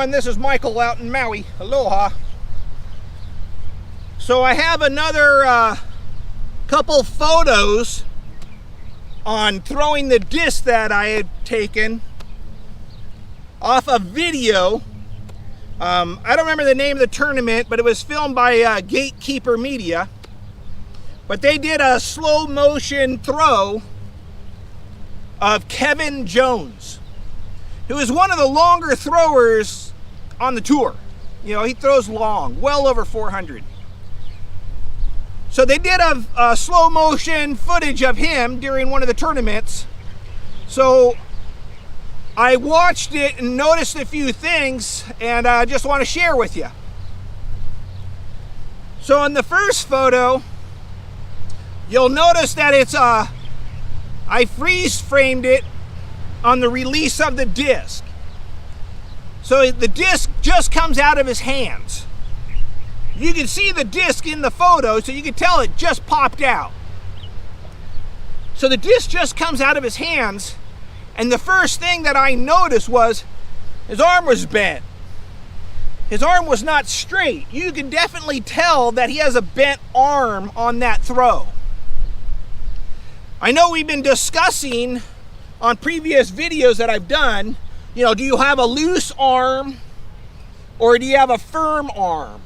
everyone, this is Michael out in Maui. Aloha. So I have another couple photos on throwing the disc that I had taken off a video. I don't remember the name of the tournament, but it was filmed by Gatekeeper Media. But they did a slow motion throw of Kevin Jones, who is one of the longer throwers on the tour. You know, he throws long, well over 400. So they did a slow motion footage of him during one of the tournaments. So I watched it and noticed a few things, and I just want to share with you. So in the first photo, you'll notice that it's I freeze framed it on the release of the disc. So the disc just comes out of his hands. You can see the disc in the photo, so you can tell it just popped out. So the disc just comes out of his hands, and the first thing that I noticed was his arm was bent. His arm was not straight. You can definitely tell that he has a bent arm on that throw. I know we've been discussing on previous videos that I've done, you know, do you have a loose arm or do you have a firm arm?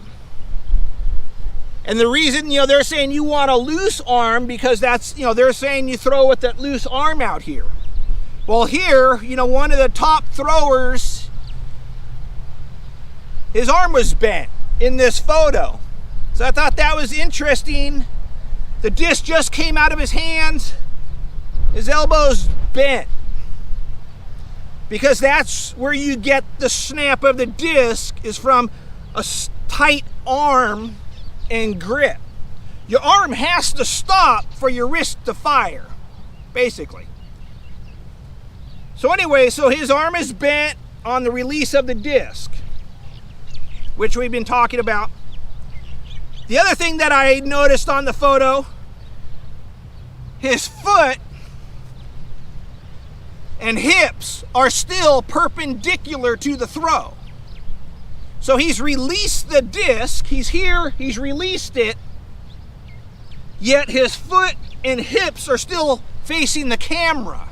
And the reason, you know, they're saying you want a loose arm because that's, you know, they're saying you throw with that loose arm out here. Well, here, you know, one of the top throwers, his arm was bent in this photo. So I thought that was interesting. The disc just came out of his hands. His elbow's bent, because that's where you get the snap of the disc, is from a tight arm and grip. Your arm has to stop for your wrist to fire, basically. So anyway, so his arm is bent on the release of the disc, which we've been talking about. The other thing that I noticed on the photo, his foot and hips are still perpendicular to the throw. So he's released the disc, he's here, he's released it, yet his foot and hips are still facing the camera.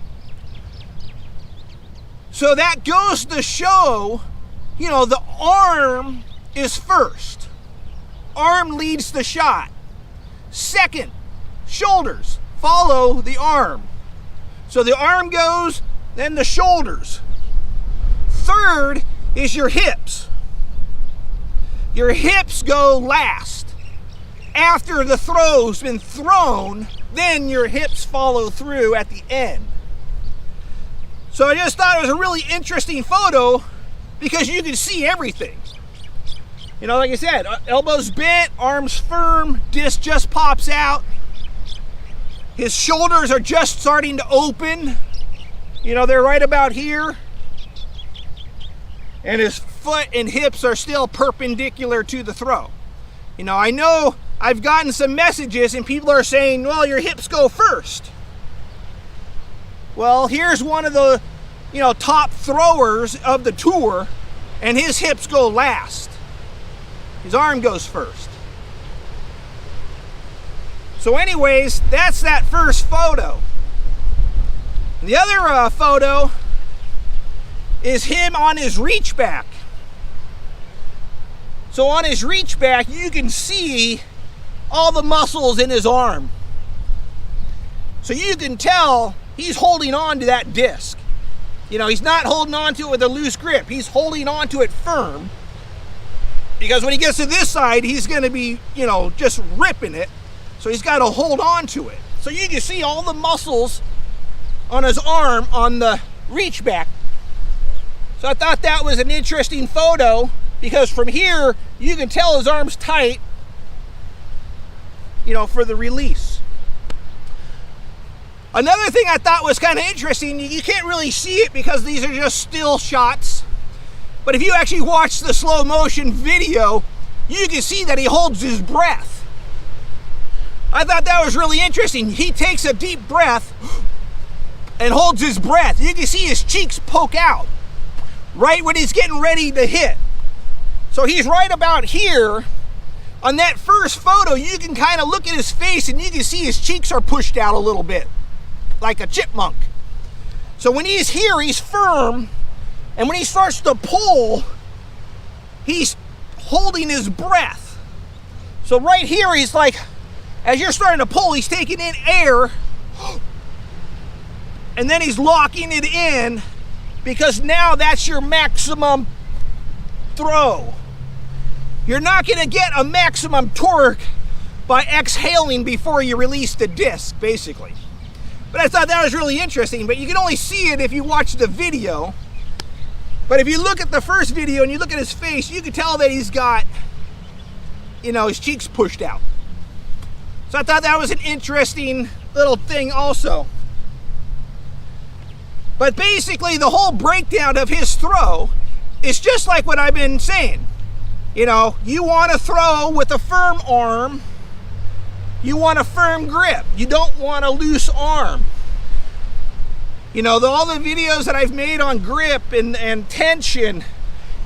So that goes to show, you know, the arm is first. Arm leads the shot. Second, shoulders follow the arm. So the arm goes, then the shoulders. Third is your hips. Your hips go last. After the throw's been thrown, then your hips follow through at the end. So I just thought it was a really interesting photo because you can see everything. You know, like I said, elbows bent, arms firm, disc just pops out. His shoulders are just starting to open. You know, they're right about here. And his foot and hips are still perpendicular to the throw. You know, I know I've gotten some messages and people are saying, well, your hips go first. Well, here's one of the, you know, top throwers of the tour, and his hips go last. His arm goes first. So anyways, that's that first photo. The other photo is him on his reach back. So on his reach back, you can see all the muscles in his arm. So you can tell he's holding on to that disc. You know, he's not holding on to it with a loose grip. He's holding on to it firm, because when he gets to this side, he's going to be, you know, just ripping it. So he's got to hold on to it. So you can see all the muscles on his arm on the reach back. So I thought that was an interesting photo, because from here you can tell his arm's tight, you know, for the release. Another thing I thought was kind of interesting, you can't really see it because these are just still shots, but if you actually watch the slow motion video, you can see that he holds his breath. I thought that was really interesting. He takes a deep breath and holds his breath. You can see his cheeks poke out. right when he's getting ready to hit. So he's right about here. On that first photo, you can kind of look at his face and you can see his cheeks are pushed out a little bit, like a chipmunk. So when he's here, he's firm, and when he starts to pull, he's holding his breath. So right here, he's like, as you're starting to pull, he's taking in air, and then he's locking it in, because now that's your maximum throw. You're not going to get a maximum torque by exhaling before you release the disc, basically. But I thought that was really interesting, but you can only see it if you watch the video. But if you look at the first video and you look at his face, you can tell that he's got, you know, his cheeks pushed out. So I thought that was an interesting little thing also. But basically the whole breakdown of his throw is just like what I've been saying. You know, you want to throw with a firm arm. You want a firm grip. You don't want a loose arm. You know, all the videos that I've made on grip and tension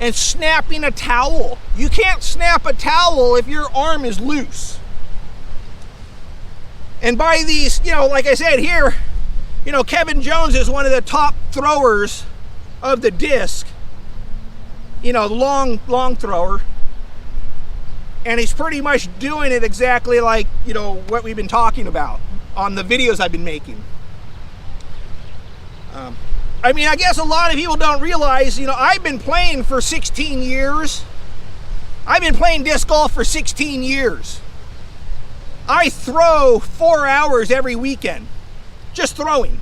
and snapping a towel. You can't snap a towel if your arm is loose. And by these, you know, like I said here, you know, Kevin Jones is one of the top throwers of the disc. You know, long thrower. And he's pretty much doing it exactly like, you know, what we've been talking about on the videos I've been making. I mean, I guess a lot of people don't realize, you know, I've been playing for 16 years. I've been playing disc golf for 16 years. I throw 4 hours every weekend, just throwing.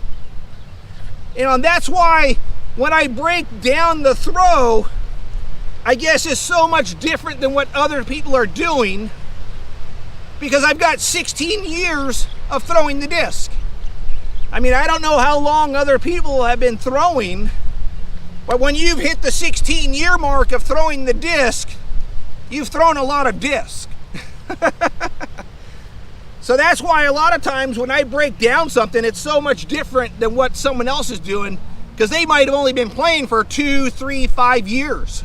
You know, and that's why when I break down the throw, I guess it's so much different than what other people are doing, because I've got 16 years of throwing the disc. I mean, I don't know how long other people have been throwing, but when you've hit the 16-year mark of throwing the disc, you've thrown a lot of disc. So that's why a lot of times when I break down something, it's so much different than what someone else is doing, because they might have only been playing for 2, 3, 5 years.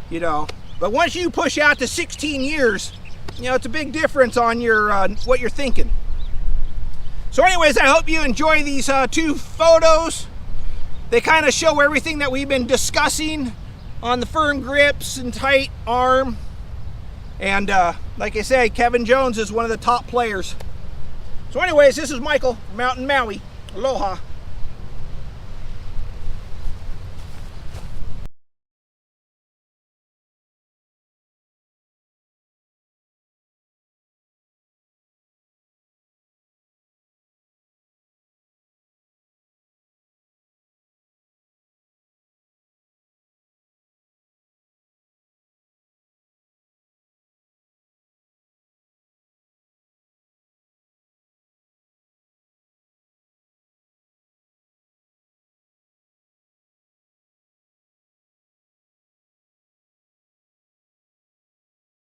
You know, but once you push out to 16 years, you know, it's a big difference on your what you're thinking. So anyways, I hope you enjoy these 2 photos. They kind of show everything that we've been discussing on the firm grips and tight arm. And like I say, Kevin Jones is one of the top players. So anyways, this is Michael from Mountain Maui. Aloha.